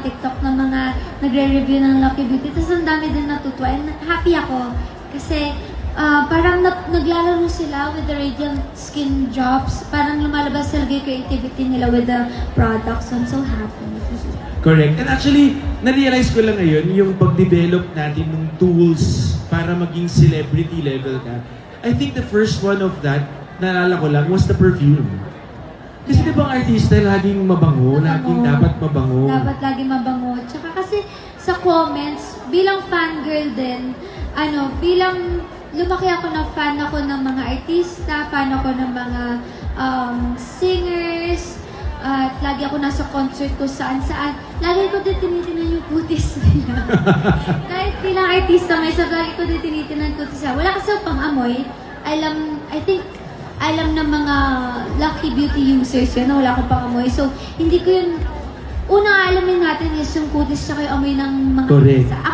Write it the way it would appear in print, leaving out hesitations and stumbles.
TikTok ng mga nagre-review ng Lucky Beauty. Tapos ang dami din natutuwa. And happy ako. Kasi parang naglalaro sila with the Radiant Skin Drops. Parang lumalabas talaga yung creativity nila with the products. So I'm so happy. Correct. And actually, na-realize ko lang ngayon yung pag-develop natin ng tools para maging celebrity level ka. I think the first one of that, naalala ko lang, was the perfume. Kasi di ba ang artista laging mabango, laging dapat mabango. Dapat lagi mabango. Tsaka kasi sa comments, bilang fangirl din, bilang lumaki ako na fan ako ng mga artista, fan ako ng mga singers, at lagi ako nasa concert ko saan-saan. Lagi ko din tinitingnan yung kutis nila. Kahit bilang artista myself, lagi ko din tinitingnan kutis nila. Wala kasi pang-amoy. Alam ng mga Lucky Beauty users yun na wala akong pang-amoy. So, hindi ko yun... Unang alamin natin is yung kutis tsaka yung amoy ng mga Correct. artista.